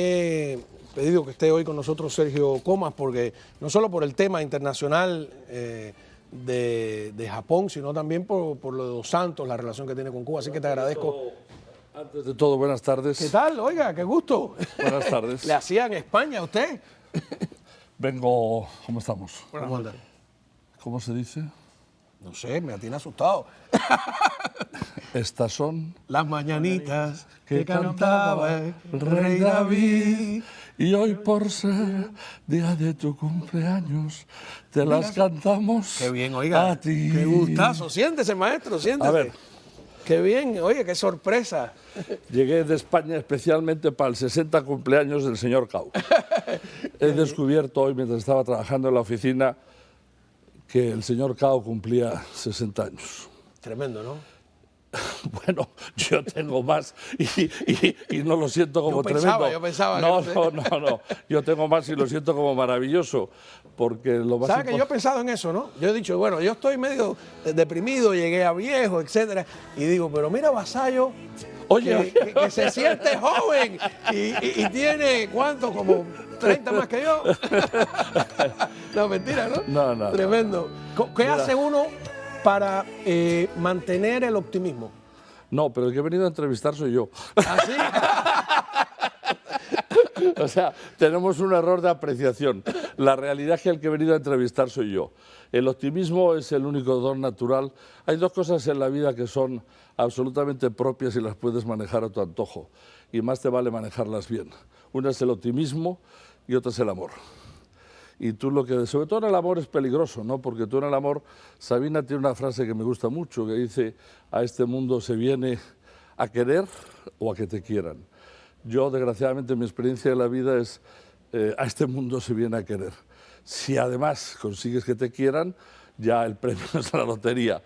He pedido que esté hoy con nosotros Sergio Comas, porque no solo por el tema internacional de Japón, sino también por lo de Dos Santos, la relación que tiene con Cuba. Así que te agradezco. Antes de todo, buenas tardes. ¿Qué tal? Oiga, qué gusto. Buenas tardes. ¿Le hacía en España a usted? Vengo... ¿Cómo estamos? ¿Cómo anda? ¿Cómo se dice? No sé, me tiene asustado. Estas son Las mañanitas que cantaba el rey David. y hoy por ser día de tu cumpleaños te las cantamos. Qué bien, oiga. A ti. Qué gustazo. Siéntese, maestro, siéntese. A ver. Qué bien, oye, qué sorpresa. Llegué de España especialmente para el 60 cumpleaños del señor Cao. He descubierto hoy, mientras estaba trabajando en la oficina, que el señor Cao cumplía 60 años. Tremendo, ¿no? Bueno, yo tengo más y no lo siento como tremendo. Yo pensaba. No. Yo tengo más y lo siento como maravilloso. Porque lo más ¿Sabe que yo he pensado en eso, no? Yo he dicho, bueno, yo estoy medio deprimido, llegué a viejo, etcétera. Y digo, pero mira, Vasallo, Oye, que se siente joven y tiene, ¿cuánto? Como 30 más que yo. No, mentira, ¿no? No. Tremendo. ¿Qué hace uno para mantener el optimismo? No, pero el que he venido a entrevistar soy yo. ¿Así? O sea, tenemos un error de apreciación. La realidad es que el que he venido a entrevistar soy yo. El optimismo es el único don natural. Hay dos cosas en la vida que son absolutamente propias y las puedes manejar a tu antojo. Y más te vale manejarlas bien. Una es el optimismo y otra es el amor. Y tú sobre todo en el amor es peligroso, ¿no? Porque tú en el amor, Sabina tiene una frase que me gusta mucho, que dice, a este mundo se viene a querer o a que te quieran. Yo, desgraciadamente, mi experiencia de la vida es, a este mundo se viene a querer. Si además consigues que te quieran, ya el premio es la lotería.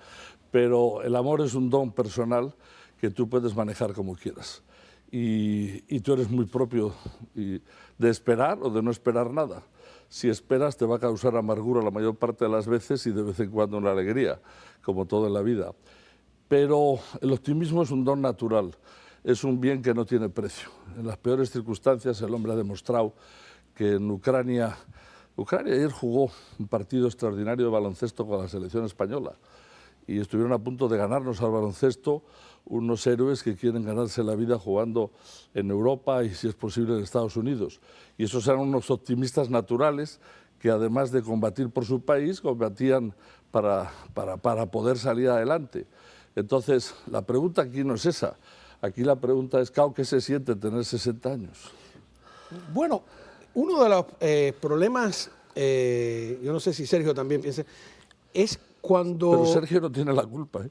Pero el amor es un don personal que tú puedes manejar como quieras. Y tú eres muy propio de esperar o de no esperar nada. Si esperas te va a causar amargura la mayor parte de las veces y de vez en cuando una alegría, como todo en la vida. Pero el optimismo es un don natural, es un bien que no tiene precio. En las peores circunstancias el hombre ha demostrado que en Ucrania ayer jugó un partido extraordinario de baloncesto con la selección española y estuvieron a punto de ganarnos al baloncesto unos héroes que quieren ganarse la vida jugando en Europa y, si es posible, en Estados Unidos. Y esos eran unos optimistas naturales que, además de combatir por su país, combatían para poder salir adelante. Entonces, la pregunta aquí no es esa. Aquí la pregunta es, Cao, ¿qué se siente tener 60 años? Bueno, uno de los problemas, yo no sé si Sergio también piensa, es cuando... Pero Sergio no tiene la culpa, ¿eh?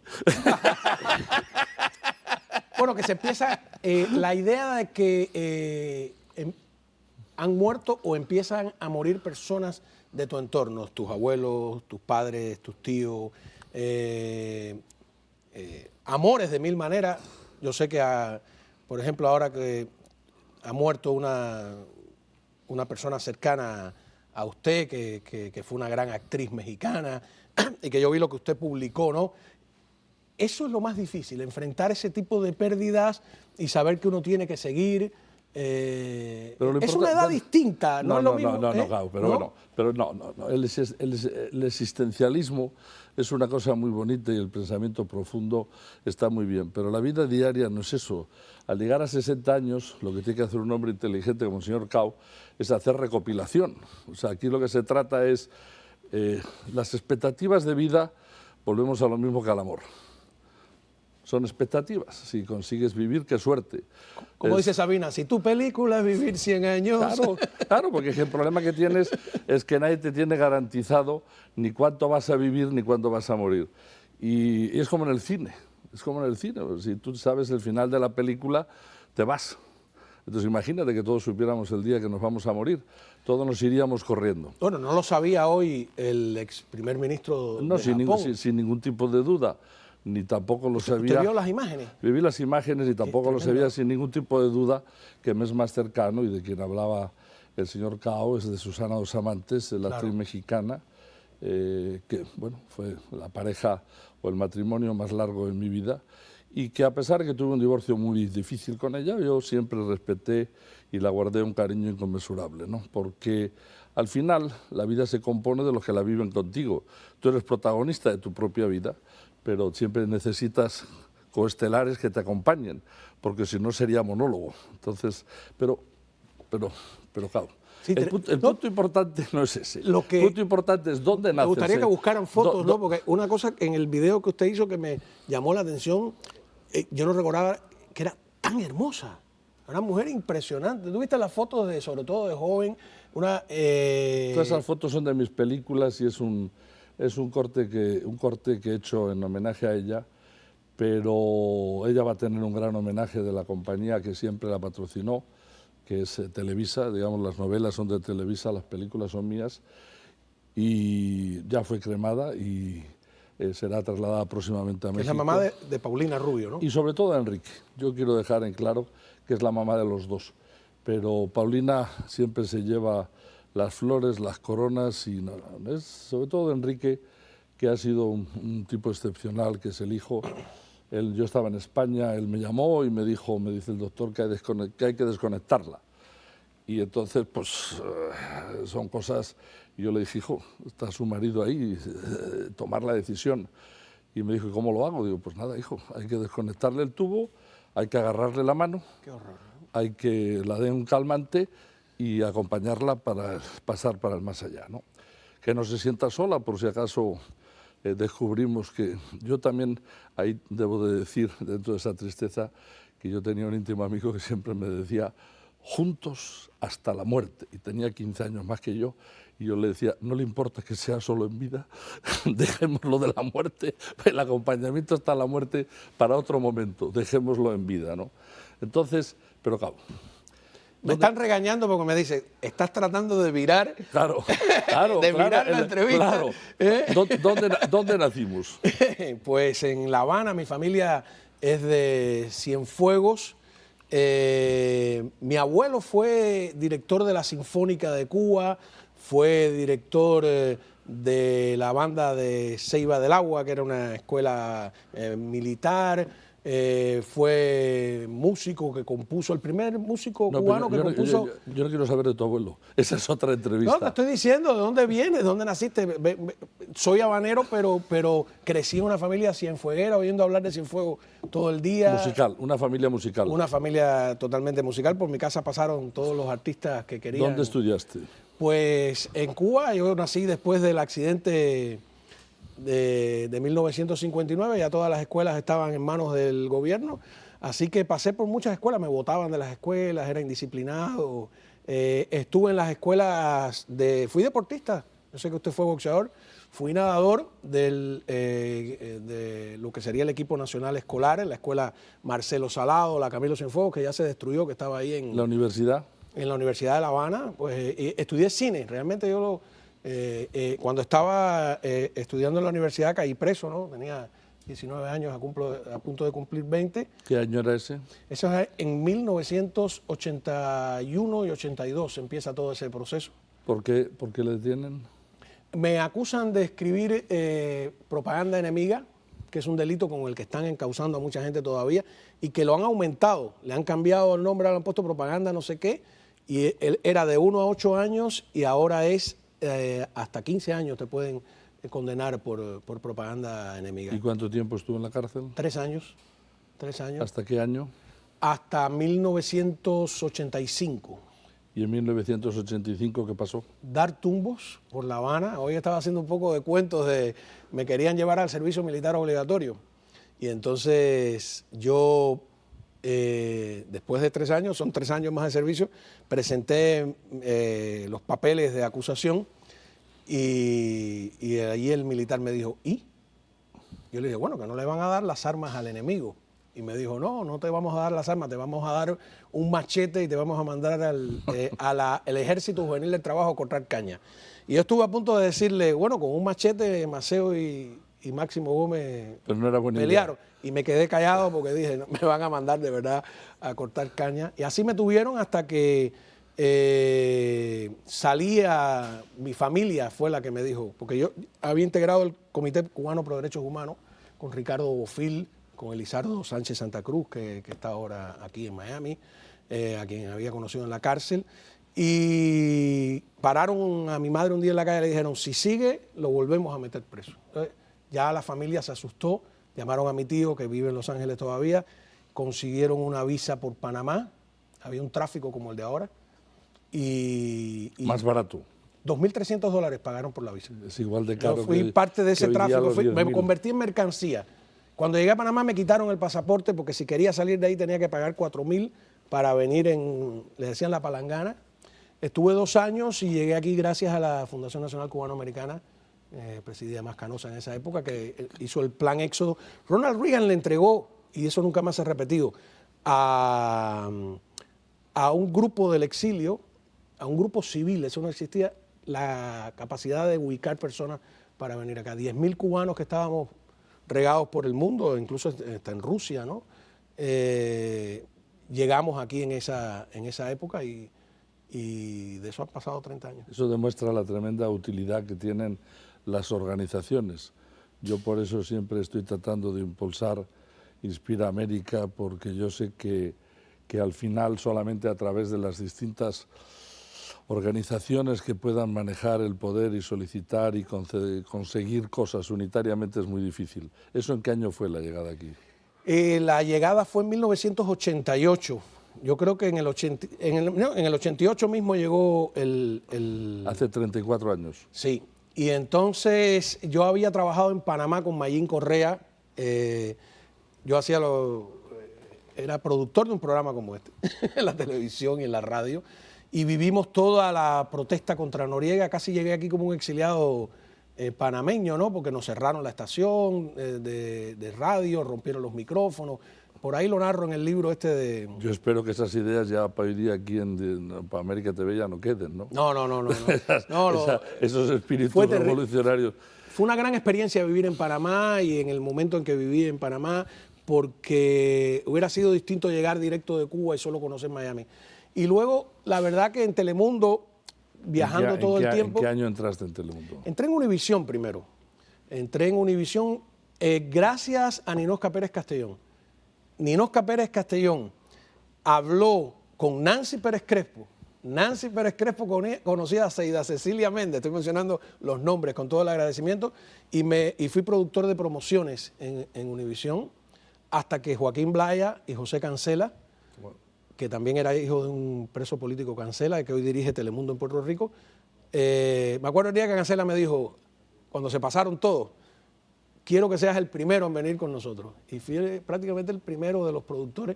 Bueno, que se empieza la idea de que han muerto o empiezan a morir personas de tu entorno, tus abuelos, tus padres, tus tíos, amores de mil maneras. Yo sé que, por ejemplo, ahora que ha muerto una persona cercana a usted, que fue una gran actriz mexicana, y que yo vi lo que usted publicó, ¿no? Eso es lo más difícil, enfrentar ese tipo de pérdidas y saber que uno tiene que seguir. Es una edad distinta, no es lo mismo. No, Cao, pero no. El existencialismo es una cosa muy bonita y el pensamiento profundo está muy bien, pero la vida diaria no es eso. Al llegar a 60 años, lo que tiene que hacer un hombre inteligente como el señor Cao es hacer recopilación. O sea, aquí lo que se trata es las expectativas de vida, volvemos a lo mismo que al amor. Son expectativas. Si consigues vivir, qué suerte. Como dice Sabina, si tu película es vivir 100 años... Claro, porque el problema que tienes es que nadie te tiene garantizado ni cuánto vas a vivir ni cuándo vas a morir. Y es como en el cine. Es como en el cine. Si tú sabes el final de la película, te vas. Entonces imagínate que todos supiéramos el día que nos vamos a morir. Todos nos iríamos corriendo. Bueno, no lo sabía hoy el ex primer ministro de Japón. Sin ningún tipo de duda. Ni tampoco lo sabía. ¿Usted vio las imágenes? Viví las imágenes y tampoco lo sabía sin ningún tipo de duda, que me es más cercano y de quien hablaba el señor Cao, es de Susana Dos Amantes, la actriz mexicana, que bueno, fue la pareja o el matrimonio más largo de mi vida y que, a pesar de que tuve un divorcio muy difícil con ella, yo siempre respeté y la guardé un cariño inconmensurable, ¿no? Porque al final la vida se compone de los que la viven contigo. Tú eres protagonista de tu propia vida, pero siempre necesitas coestelares que te acompañen, porque si no sería monólogo. Entonces, pero claro, Sí, el punto importante no es ese. Lo que el punto importante es dónde naces. Me gustaría que buscaran fotos, ¿no? Porque una cosa en el video que usted hizo que me llamó la atención, yo no recordaba que era tan hermosa. Una mujer impresionante. ¿Tú viste las fotos de, sobre todo de joven? Todas esas fotos son de mis películas y es un corte que he hecho en homenaje a ella, pero ella va a tener un gran homenaje de la compañía que siempre la patrocinó, que es Televisa. Digamos, las novelas son de Televisa, las películas son mías, y ya fue cremada y será trasladada próximamente a México. Es la mamá de Paulina Rubio, ¿no? Y sobre todo a Enrique. Yo quiero dejar en claro que es la mamá de los dos, pero Paulina siempre se lleva las flores, las coronas, y no, es sobre todo Enrique, que ha sido un tipo excepcional, que es el hijo. Yo estaba en España, él me llamó y me dice el doctor que hay que desconectarla. Y entonces, pues, son cosas, y yo le dije, hijo, está su marido ahí, tomar la decisión. Y me dijo, ¿y cómo lo hago? Digo, pues nada, hijo, hay que desconectarle el tubo, hay que agarrarle la mano, Qué horror, ¿no? hay que la dé un calmante y acompañarla para pasar para el más allá, ¿no? Que no se sienta sola, por si acaso descubrimos que yo también, ahí debo de decir, dentro de esa tristeza, que yo tenía un íntimo amigo que siempre me decía, juntos hasta la muerte, y tenía 15 años más que yo, y yo le decía, no le importa que sea solo en vida, dejémoslo de la muerte, el acompañamiento hasta la muerte para otro momento, dejémoslo en vida, ¿no? Entonces, pero claro. Me están regañando porque me dicen, estás tratando de virar. Claro, de virar la entrevista. Claro. ¿Dónde nacimos? Pues en La Habana, mi familia es de Cienfuegos. Mi abuelo fue director de la Sinfónica de Cuba, fue director de la banda de Ceiba del Agua, que era una escuela militar. Fue músico que compuso, el primer músico cubano que compuso... Yo no quiero saber de tu abuelo, esa es otra entrevista. No, te estoy diciendo de dónde vienes, de dónde naciste. Soy habanero, pero crecí en una familia cienfueguera, oyendo hablar de Cienfuegos todo el día. Musical, una familia musical. Una familia totalmente musical. Por mi casa pasaron todos los artistas que querían. ¿Dónde estudiaste? Pues en Cuba. Yo nací después del accidente de 1959, ya todas las escuelas estaban en manos del gobierno, así que pasé por muchas escuelas, me botaban de las escuelas, era indisciplinado, estuve en las escuelas, fui deportista, yo sé que usted fue boxeador, fui nadador de lo que sería el equipo nacional escolar, en la escuela Marcelo Salado, la Camilo Cienfuegos, que ya se destruyó, que estaba ahí en... ¿La universidad? En la Universidad de La Habana, pues estudié cine, realmente yo cuando estaba estudiando en la universidad caí preso, ¿no? Tenía 19 años, a punto de cumplir 20. ¿Qué año era ese? Eso es en 1981 y 82 empieza todo ese proceso. ¿Por qué le detienen? Me acusan de escribir propaganda enemiga, que es un delito con el que están encausando a mucha gente todavía, y que lo han aumentado, le han cambiado el nombre, le han puesto propaganda no sé qué, y él era de 1 a 8 años y ahora es hasta 15 años te pueden condenar por propaganda enemiga. ¿Y cuánto tiempo estuvo en la cárcel? 3 años. 3 años. ¿Hasta qué año? Hasta 1985. ¿Y en 1985 qué pasó? Dar tumbos por La Habana. Hoy estaba haciendo un poco de cuentos de... Me querían llevar al servicio militar obligatorio. Y entonces yo, después de 3 años, son 3 años más de servicio, presenté los papeles de acusación y ahí el militar me dijo, ¿y? Yo le dije, bueno, que no le van a dar las armas al enemigo. Y me dijo, no te vamos a dar las armas, te vamos a dar un machete y te vamos a mandar al Ejército Juvenil del Trabajo a cortar caña. Y yo estuve a punto de decirle, bueno, con un machete Maceo y Máximo Gómez pero no era buena pelearon. idea. Y me quedé callado porque dije, no, me van a mandar de verdad a cortar caña. Y así me tuvieron hasta que salía, mi familia fue la que me dijo, porque yo había integrado el Comité Cubano Pro Derechos Humanos con Ricardo Bofil, con Elizardo Sánchez Santa Cruz, que está ahora aquí en Miami, a quien había conocido en la cárcel, y pararon a mi madre un día en la calle y le dijeron, si sigue, lo volvemos a meter preso. Entonces, ya la familia se asustó, llamaron a mi tío, que vive en Los Ángeles todavía, consiguieron una visa por Panamá, había un tráfico como el de ahora, y Más barato. $2.300 pagaron por la visa. Es igual de caro. Yo fui que, parte de ese que hoy día tráfico, los me 10.000. convertí en mercancía. Cuando llegué a Panamá me quitaron el pasaporte porque si quería salir de ahí tenía que pagar 4.000 para venir le decían la palangana. Estuve 2 años y llegué aquí gracias a la Fundación Nacional Cubano-Americana, presidida más Canosa en esa época, que hizo el plan Éxodo. Ronald Reagan le entregó, y eso nunca más se ha repetido, a un grupo del exilio, a un grupo civil, eso no existía, la capacidad de ubicar personas para venir acá. 10.000 cubanos que estábamos regados por el mundo, incluso hasta en Rusia, ¿no? Llegamos aquí en esa época y de eso han pasado 30 años. Eso demuestra la tremenda utilidad que tienen las organizaciones. Yo por eso siempre estoy tratando de impulsar Inspira América, porque yo sé que al final solamente a través de las distintas organizaciones que puedan manejar el poder y solicitar y conseguir cosas unitariamente es muy difícil. ¿Eso en qué año fue la llegada aquí? La llegada fue en 1988. Yo creo que en el 88 mismo llegó Hace 34 años. Sí, y entonces yo había trabajado en Panamá con Mayín Correa. Yo era productor de un programa como este, en la televisión y en la radio, y vivimos toda la protesta contra Noriega. Casi llegué aquí como un exiliado panameño, ¿no? Porque nos cerraron la estación de radio, rompieron los micrófonos. Por ahí lo narro en el libro este de... Yo espero que esas ideas ya para hoy día aquí para América TV ya no queden, ¿no? No. Esos espíritus revolucionarios. Fue una gran experiencia vivir en Panamá y en el momento en que viví en Panamá, porque hubiera sido distinto llegar directo de Cuba y solo conocer Miami. Y luego, la verdad que en Telemundo, viajando todo el tiempo... ¿En qué año entraste en Telemundo? Entré en Univisión primero. Entré en Univisión gracias a Ninosca Pérez Castellón. Ninosca Pérez Castellón habló con Nancy Pérez Crespo. Nancy Pérez Crespo conocía a Seida Cecilia Méndez, estoy mencionando los nombres con todo el agradecimiento, y fui productor de promociones en Univisión, hasta que Joaquín Blaya y José Cancela, que también era hijo de un preso político Cancela, que hoy dirige Telemundo en Puerto Rico, me acuerdo el día que Cancela me dijo, cuando se pasaron todos, quiero que seas el primero en venir con nosotros. Y fui prácticamente el primero de los productores.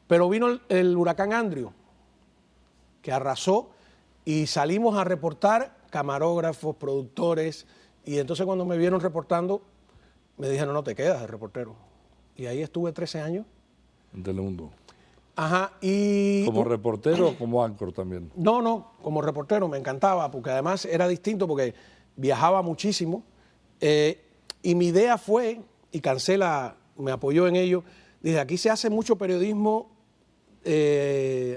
Pero vino el huracán Andrew, que arrasó, y salimos a reportar, camarógrafos, productores, y entonces cuando me vieron reportando, me dijeron, no te quedas de reportero. Y ahí estuve 13 años. En Telemundo. Ajá, y... ¿Como reportero o como anchor también? No, como reportero me encantaba, porque además era distinto, porque viajaba muchísimo, y mi idea fue, y Cancela me apoyó en ello, desde aquí se hace mucho periodismo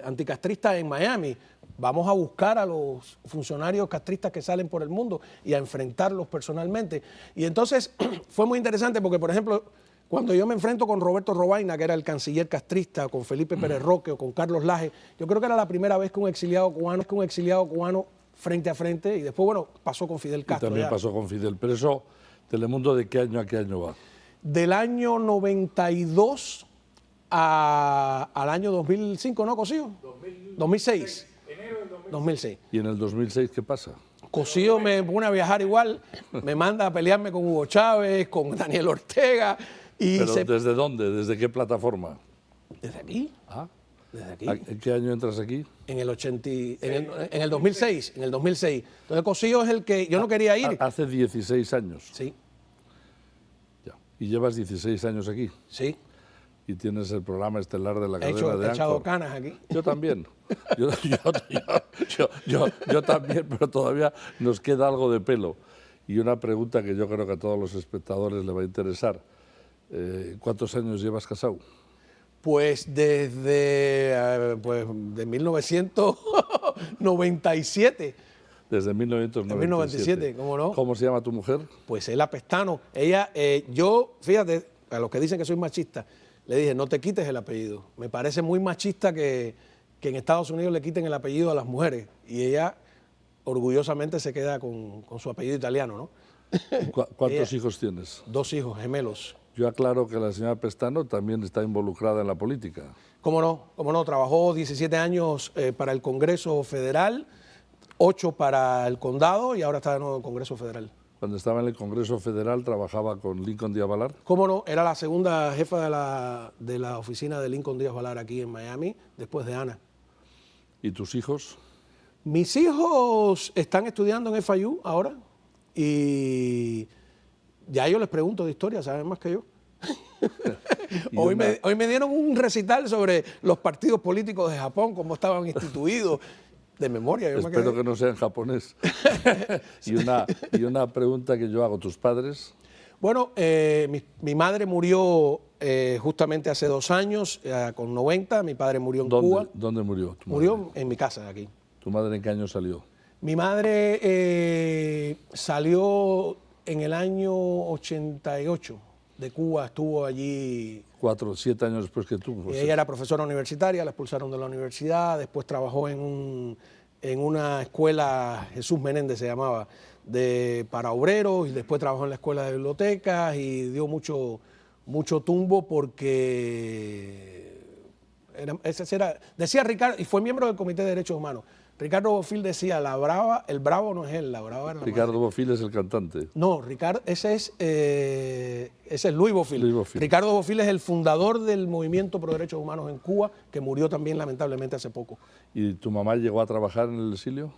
anticastrista en Miami. Vamos a buscar a los funcionarios castristas que salen por el mundo y a enfrentarlos personalmente. Y entonces fue muy interesante porque, por ejemplo, cuando yo me enfrento con Roberto Robaina, que era el canciller castrista, o con Felipe Pérez Roque o con Carlos Laje, yo creo que era la primera vez que un exiliado cubano frente a frente, y después, bueno, pasó con Fidel Castro. Y también pasó con Fidel. Pero eso, Telemundo, ¿de qué año a qué año va? Del año 92 al año 2005, ¿no, Cosío? 2006. Enero del 2006. ¿Y en el 2006 qué pasa? Cosío me pone a viajar igual, me manda a pelearme con Hugo Chávez, con Daniel Ortega. ¿Pero desde dónde? ¿Desde qué plataforma? ¿Desde aquí? Ah. ¿Desde aquí? ¿En qué año entras aquí? En el 2006. En el 2006. Entonces Cosío es el que... Yo no quería ir. Hace 16 años. Sí. Ya. ¿Y llevas 16 años aquí? Sí. Y tienes el programa estelar de la cadena de Anchor. He echado canas aquí. Yo también. Yo también, pero todavía nos queda algo de pelo. Y una pregunta que yo creo que a todos los espectadores les va a interesar. ¿Cuántos años llevas casado? Pues desde de 1997. Desde 1997. ¿Cómo no? ¿Cómo se llama tu mujer? Pues Ela Pestano. Ella, yo, fíjate, a los que dicen que soy machista, le dije, no te quites el apellido. Me parece muy machista que que en Estados Unidos le quiten el apellido a las mujeres y ella orgullosamente se queda con su apellido italiano, ¿no? ¿Cuántos hijos tienes? 2 hijos gemelos. Yo aclaro que la señora Pestano también está involucrada en la política. Cómo no, trabajó 17 años para el Congreso Federal, 8 para el Condado y ahora está de nuevo en el Congreso Federal. Cuando estaba en el Congreso Federal trabajaba con Lincoln Díaz Balart. Cómo no, era la segunda jefa de la oficina de Lincoln Díaz Balart aquí en Miami, después de Ana. ¿Y tus hijos? Mis hijos están estudiando en FIU ahora y ya yo les pregunto de historia, saben más que yo. Hoy me dieron un recital sobre los partidos políticos de Japón, cómo estaban instituidos, de memoria. Espero que no sea en japonés. y una pregunta que yo hago, ¿tus padres? Bueno, mi madre murió justamente hace 2 años, con 90, mi padre murió en Cuba. ¿Dónde murió tu madre? Murió en mi casa, aquí. ¿Tu madre en qué año salió? Mi madre salió en el año 88 de Cuba, estuvo allí. 4 o 7 años después que tú. Pues ella era profesora universitaria, la expulsaron de la universidad, después trabajó en una escuela, Jesús Menéndez se llamaba, para obreros, y después trabajó en la escuela de bibliotecas y dio mucho tumbo porque decía Ricardo, y fue miembro del Comité de Derechos Humanos. Ricardo Bofill decía, el bravo no es él, la brava era la Ricardo Bofill es el cantante. No, ese es Luis Bofill. Ricardo Bofill es el fundador del Movimiento Pro Derechos Humanos en Cuba, que murió también lamentablemente hace poco. ¿Y tu mamá llegó a trabajar en el exilio?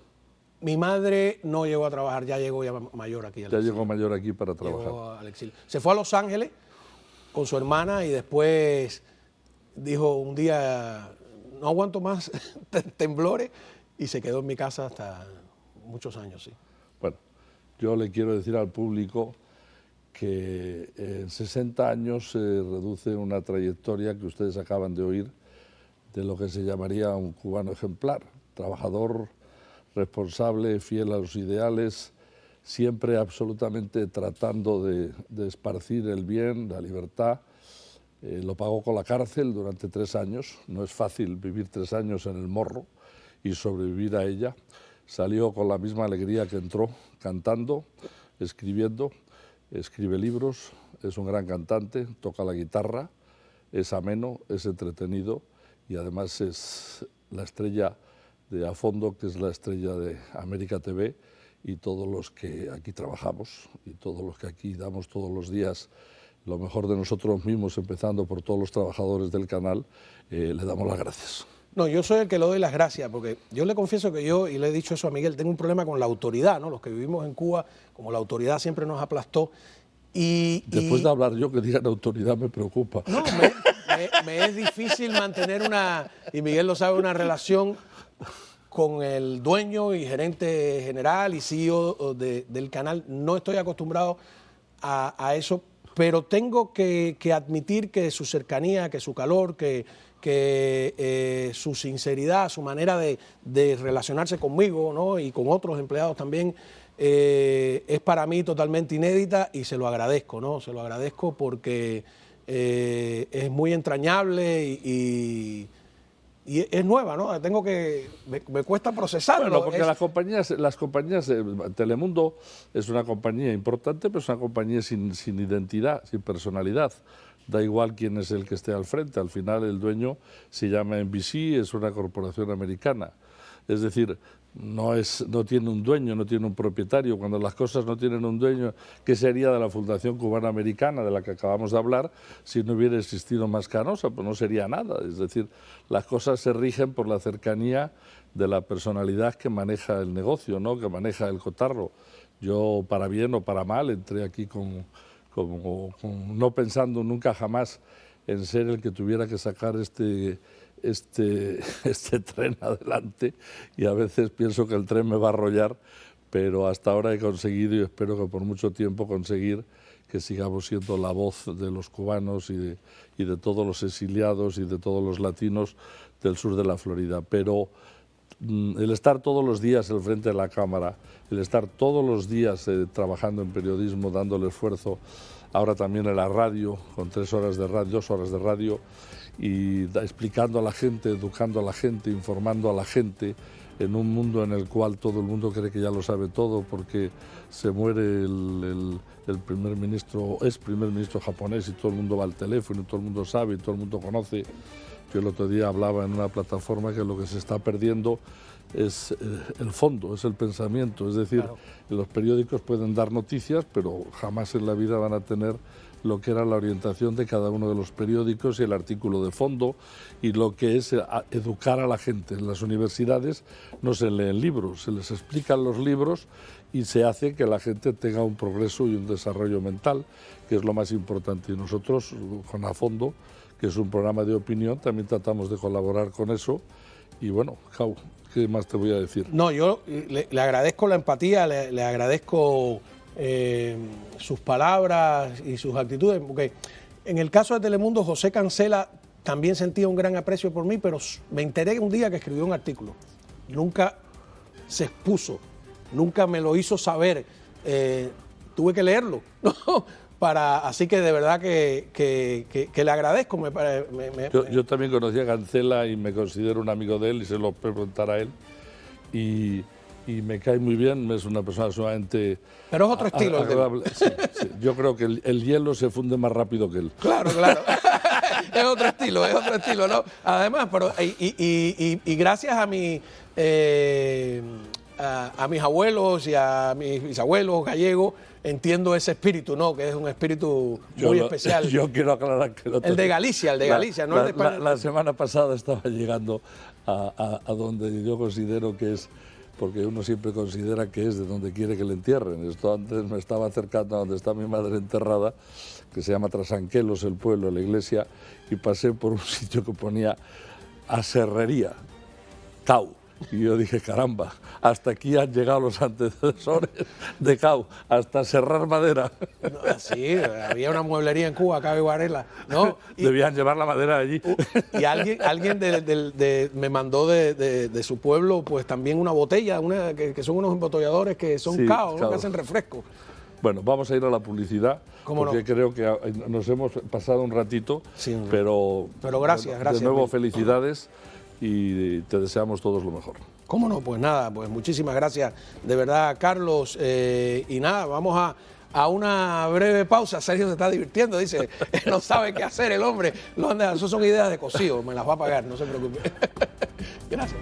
Mi madre no llegó a trabajar, ya llegó mayor aquí. Ya llegó mayor aquí para trabajar. Llegó al exilio. Se fue a Los Ángeles con su hermana y después dijo un día, no aguanto más temblores, y se quedó en mi casa hasta muchos años, sí. Bueno, yo le quiero decir al público que en 60 años se reduce una trayectoria que ustedes acaban de oír de lo que se llamaría un cubano ejemplar, trabajador, responsable, fiel a los ideales, siempre absolutamente tratando de esparcir el bien, la libertad. Lo pagó con la cárcel durante 3 años, no es fácil vivir 3 años en el Morro y sobrevivir a ella. Salió con la misma alegría que entró, cantando, escribiendo, escribe libros, es un gran cantante, toca la guitarra, es ameno, es entretenido y además es la estrella de A Fondo, que es la estrella de América TV, y todos los que aquí trabajamos y todos los que aquí damos todos los días lo mejor de nosotros mismos, empezando por todos los trabajadores del canal, le damos las gracias. No, yo soy el que le doy las gracias, porque yo le confieso que yo, y le he dicho eso a Miguel, tengo un problema con la autoridad, ¿no? Los que vivimos en Cuba, como la autoridad siempre nos aplastó. Después de hablar yo, que digan autoridad me preocupa. No, me es difícil mantener y Miguel lo sabe, una relación con el dueño y gerente general y CEO del canal. No estoy acostumbrado a eso, pero tengo que admitir que su cercanía, que su calor, que su sinceridad, su manera de relacionarse conmigo, ¿no? Y con otros empleados también, es para mí totalmente inédita y se lo agradezco, ¿no? Se lo agradezco porque es muy entrañable y es nueva, ¿no? Me cuesta procesarlo. Bueno, porque las compañías, Telemundo es una compañía importante, pero es una compañía sin identidad, sin personalidad. Da igual quién es el que esté al frente, al final el dueño se llama NBC, es una corporación americana. Es decir, no tiene un dueño, no tiene un propietario. Cuando las cosas no tienen un dueño, ¿qué sería de la Fundación Cubana Americana, de la que acabamos de hablar, si no hubiera existido Más Canosa? Pues no sería nada. Es decir, las cosas se rigen por la cercanía de la personalidad que maneja el negocio, ¿no? Que maneja el cotarro. Yo, para bien o para mal, entré aquí no pensando nunca jamás en ser el que tuviera que sacar este tren adelante, y a veces pienso que el tren me va a arrollar, pero hasta ahora he conseguido, y espero que por mucho tiempo conseguir, que sigamos siendo la voz de los cubanos y de todos los exiliados y de todos los latinos del sur de la Florida. Pero el estar todos los días al frente de la cámara, el estar todos los días trabajando en periodismo, dando el esfuerzo, ahora también en la radio, con 3 horas de radio, 2 horas de radio, explicando a la gente, educando a la gente, informando a la gente, en un mundo en el cual todo el mundo cree que ya lo sabe todo porque se muere el primer ministro, es primer ministro japonés y todo el mundo va al teléfono y todo el mundo sabe y todo el mundo conoce. Yo el otro día hablaba en una plataforma que lo que se está perdiendo es el fondo, es el pensamiento. Es decir, claro, los periódicos pueden dar noticias, pero jamás en la vida van a tener lo que era la orientación de cada uno de los periódicos y el artículo de fondo y lo que es educar a la gente. En las universidades no se leen libros, se les explican los libros y se hace que la gente tenga un progreso y un desarrollo mental, que es lo más importante. Y nosotros, con A Fondo, que es un programa de opinión, también tratamos de colaborar con eso. Y bueno, Jau, ¿qué más te voy a decir? No, yo le agradezco la empatía, le agradezco sus palabras y sus actitudes, porque en el caso de Telemundo, José Cancela también sentía un gran aprecio por mí, pero me enteré un día que escribió un artículo. Nunca se expuso, nunca me lo hizo saber. Tuve que leerlo, ¿no? Así que de verdad que le agradezco. Yo también conocí a Cancela y me considero un amigo de él y se lo preguntar a él. Y me cae muy bien, es una persona sumamente... Pero es otro estilo. Agradable. Sí, sí. Yo creo que el hielo se funde más rápido que él. Claro, claro. Es otro estilo, ¿no? Además, pero, y gracias a mis abuelos y a mis bisabuelos gallegos, entiendo ese espíritu, ¿no? Que es un espíritu muy especial. Yo quiero aclarar que el de Galicia, no el de España. La semana pasada estaba llegando a donde yo considero que es, porque uno siempre considera que es de donde quiere que le entierren. Esto antes me estaba acercando a donde está mi madre enterrada, que se llama Trasanquelos, el pueblo, la iglesia, y pasé por un sitio que ponía Aserrería, Cau. Y yo dije, caramba, hasta aquí han llegado los antecesores de Cau, hasta serrar madera. No, sí, había una mueblería en Cuba, Cabo y Varela, ¿no? Debían llevar la madera allí. Y alguien me mandó de su pueblo, pues también una botella, que son unos embotelladores que son sí, Cao, ¿no? Que hacen refresco. Bueno, vamos a ir a la publicidad, porque creo que nos hemos pasado un ratito, sí, pero gracias. De nuevo, felicidades y te deseamos todos lo mejor. ¿Cómo no? Pues nada, pues muchísimas gracias de verdad, Carlos. Y nada, vamos a una breve pausa. Sergio se está divirtiendo, dice, no sabe qué hacer el hombre. Eso son ideas de cocido, me las va a pagar, no se preocupe. Gracias.